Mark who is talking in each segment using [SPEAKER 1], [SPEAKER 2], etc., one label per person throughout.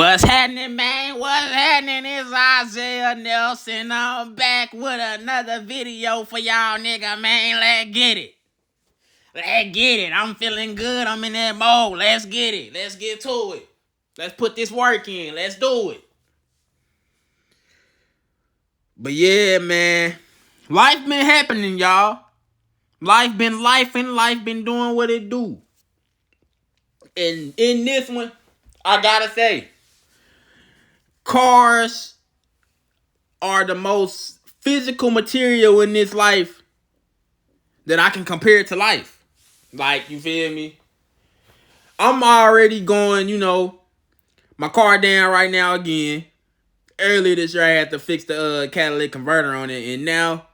[SPEAKER 1] What's happening, man? What's happening? It's Isaiah Nelson. I'm back with another video for y'all, nigga, man. Let's get it. Let's get it. I'm feeling good. I'm in that mode. Let's get it. Let's get to it. Let's put this work in. Let's do it. But yeah, man. Life been happening, y'all. Life been lifing. Life been doing what it do. And in this one, I gotta say, cars are the most physical material in this life that I can compare to life. Like, you feel me? I'm already going, my car down right now again. Earlier this year, I had to fix the catalytic converter on it. And now,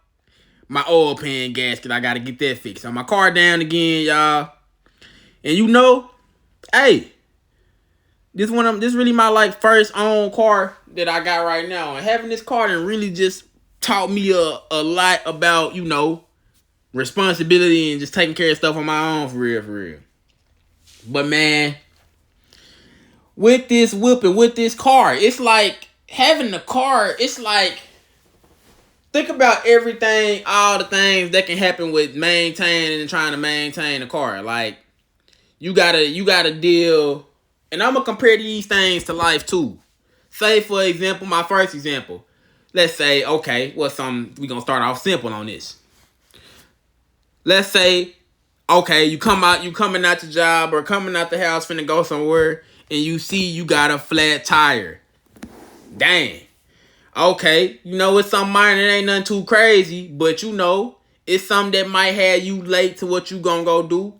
[SPEAKER 1] my oil pan gasket, I got to get that fixed. So my car down again, y'all. And hey, this really my first own car that I got right now. And having this car done really just taught me a lot about, responsibility and just taking care of stuff on my own for real. But man, with this whip and with this car, it's like having the car, it's like, think about everything, all the things that can happen with maintaining and trying to maintain a car. Like, you gotta deal, and I'm gonna compare these things to life too. Say, for example, my first example. Let's say, okay, we gonna start off simple on this. Let's say, okay, you coming out the job or coming out the house finna go somewhere, and you see you got a flat tire. Dang. Okay, it's something minor, it ain't nothing too crazy, but it's something that might have you late to what you gonna go do.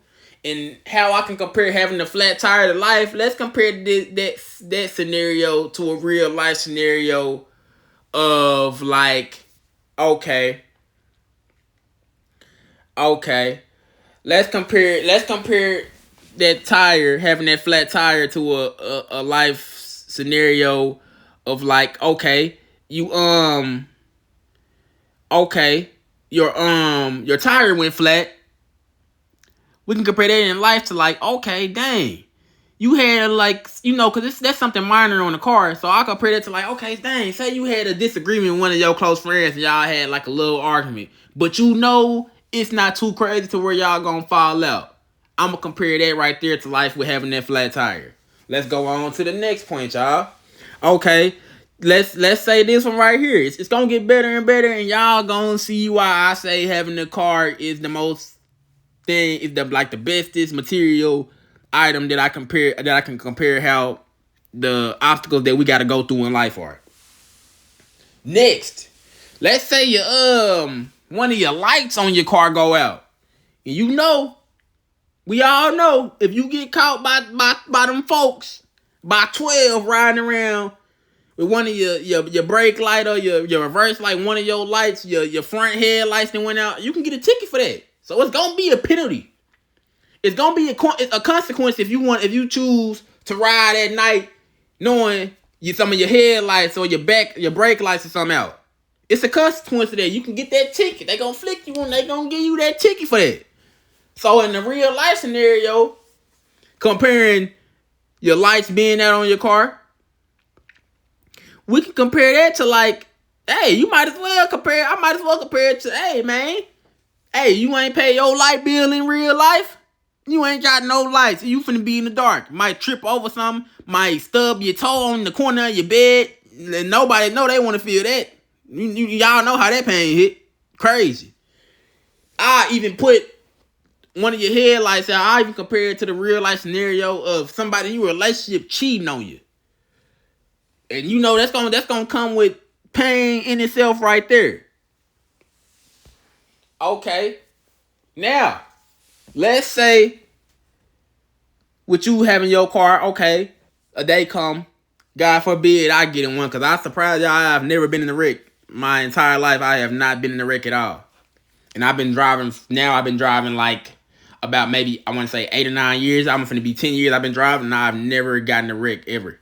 [SPEAKER 1] And how I can compare having a flat tire to life, let's compare that scenario to a real life scenario of like, okay. Let's compare that tire, having that flat tire, to a life scenario of like, okay, your tire went flat. We can compare that in life to like, okay, dang, you had because that's something minor on the car. So I compare that to like, okay, dang, say you had a disagreement with one of your close friends and y'all had like a little argument, but it's not too crazy to where y'all gonna fall out. I'm gonna compare that right there to life with having that flat tire. Let's go on to the next point, y'all. Okay, let's say this one right here. It's gonna get better and better, and y'all gonna see why I say having the car is the bestest material item that I can compare how the obstacles that we gotta go through in life are. Next, let's say one of your lights on your car go out. And we all know, if you get caught by them folks by 12 riding around with one of your brake light or your reverse light, one of your lights, your front headlights that went out, you can get a ticket for that. So it's gonna be a penalty. It's gonna be a consequence if you choose to ride at night knowing some of your headlights or your brake lights or something out. It's a consequence to that. You can get that ticket. They gonna flick you and they gonna give you that ticket for that. So in the real life scenario, comparing your lights being out on your car, we can compare that to like, hey, I might as well compare it to, hey, man, hey, you ain't pay your light bill in real life. You ain't got no lights. You finna be in the dark. Might trip over something. Might stub your toe on the corner of your bed. And nobody know they want to feel that. Y'all know how that pain hit. Crazy. I even put one of your headlights out. I even compare it to the real life scenario of somebody in your relationship cheating on you. And that's gonna come with pain in itself right there. Okay. Now, let's say with you having your car, okay, a day come, God forbid I get in one, because I'm surprised y'all, I've never been in a wreck. My entire life, I have not been in a wreck at all. And I've been driving like about maybe, I want to say 8 or 9 years. I'm finna be 10 years I've been driving, and I've never gotten a wreck ever.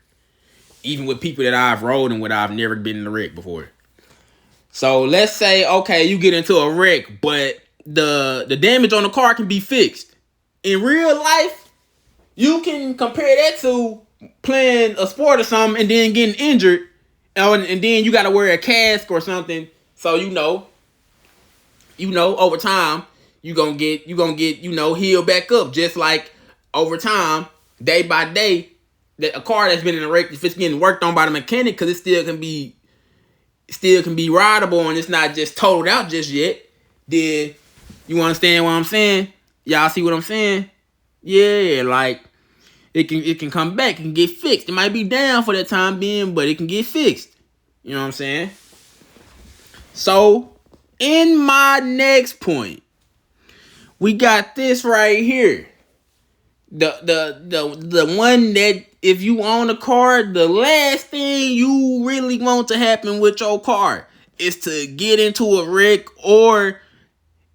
[SPEAKER 1] Even with people that I've rode and with, I've never been in a wreck before. So let's say, okay, you get into a wreck, but the damage on the car can be fixed. In real life, you can compare that to playing a sport or something and then getting injured, and then you got to wear a cast or something. So over time you gonna get healed back up. Just like over time, day by day, that a car that's been in a wreck, if it's getting worked on by the mechanic, because it still can be rideable and it's not just totaled out just yet. Then you understand what I'm saying? Y'all see what I'm saying? Yeah, like it can come back, it can get fixed. It might be down for that time being, but it can get fixed. You know what I'm saying? So, in my next point, we got this right here. The one that if you own a car, the last thing you really want to happen with your car is to get into a wreck, or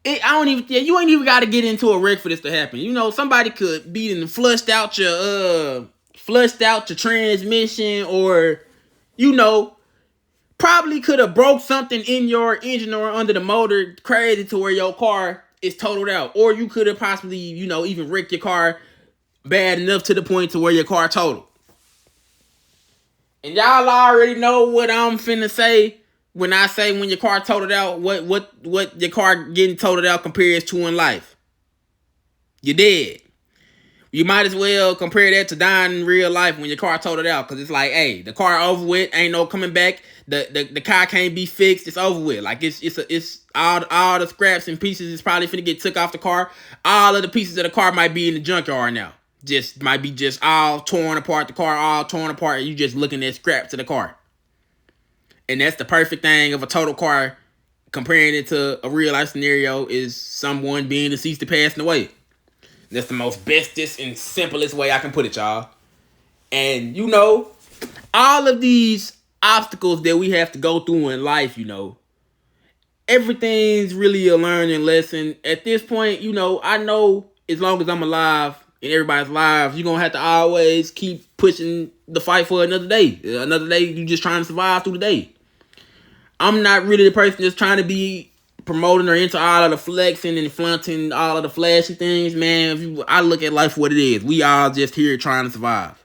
[SPEAKER 1] you ain't even got to get into a wreck for this to happen. You know, somebody could be and flushed out your transmission, or probably could have broke something in your engine or under the motor crazy to where your car is totaled out, or you could have possibly even wrecked your car bad enough to the point to where your car totaled. And y'all already know what I'm finna say when I say when your car totaled out, what your car getting totaled out compares to in life. You're dead. You might as well compare that to dying in real life when your car totaled out, because it's like, hey, the car over with, ain't no coming back. The car can't be fixed. It's over with. Like it's all the scraps and pieces is probably finna get took off the car. All of the pieces of the car might be in the junkyard now. Might be all torn apart. The car all torn apart. And you just looking at scraps of the car. And that's the perfect thing of a total car. Comparing it to a real life scenario is someone being deceased or passing away. That's the most bestest and simplest way I can put it, y'all. And all of these obstacles that we have to go through in life, everything's really a learning lesson. At this point, I know as long as I'm alive and everybody's alive, you're going to have to always keep pushing the fight for another day. Another day, you just trying to survive through the day. I'm not really the person that's trying to be promoting or into all of the flexing and flaunting all of the flashy things, man. I look at life for what it is. We all just here trying to survive.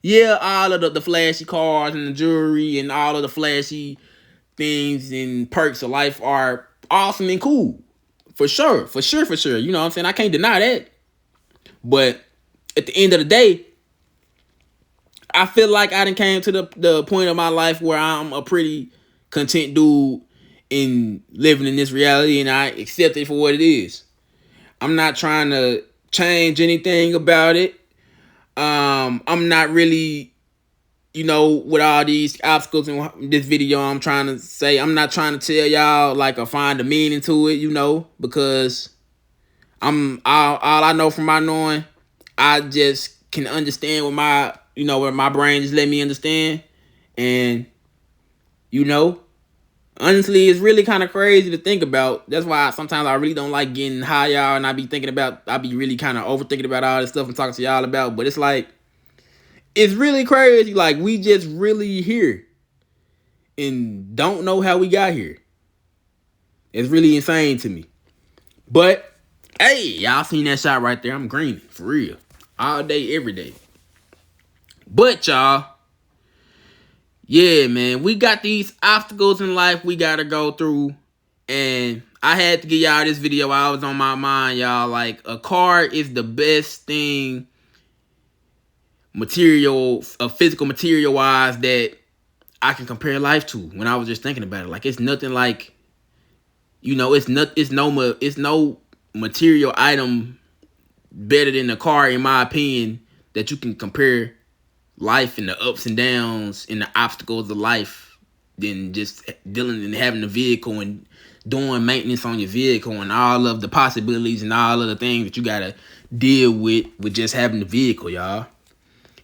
[SPEAKER 1] Yeah, all of the flashy cars and the jewelry and all of the flashy things and perks of life are awesome and cool. For sure. You know what I'm saying? I can't deny that. But at the end of the day, I feel like I done came to the point of my life where I'm a pretty content dude in living in this reality, and I accept it for what it is. I'm not trying to change anything about it. I'm not really, with all these obstacles in this video, I'm trying to say, I'm not trying to tell y'all like or find a meaning to it, because all I know from my knowing, I just can understand what where my brain just let me understand. And, honestly, it's really kind of crazy to think about. That's why sometimes I really don't like getting high, y'all, and I be really kind of overthinking about all this stuff I'm talking to y'all about. But it's like, it's really crazy. Like, we just really here and don't know how we got here. It's really insane to me. But, hey, y'all seen that shot right there. I'm greening, for real. All day, every day. But, y'all, yeah, man, we got these obstacles in life we gotta go through, and I had to give y'all this video. I was on my mind, y'all. Like, a car is the best thing, physical material wise, that I can compare life to. When I was just thinking about it, like, it's nothing like, it's no material item better than a car, in my opinion, that you can compare life and the ups and downs and the obstacles of life than just dealing and having a vehicle and doing maintenance on your vehicle and all of the possibilities and all of the things that you gotta deal with just having the vehicle, y'all.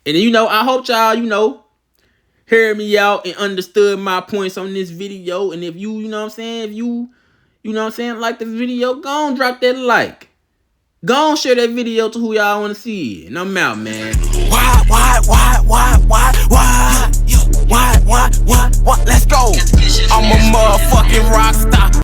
[SPEAKER 1] And I hope y'all, heard me out and understood my points on this video. And if you, like the video, go on, drop that like. Go on, share that video to who y'all want to see. And I'm out, man. Why? Let's go. I'm a motherfucking rock star.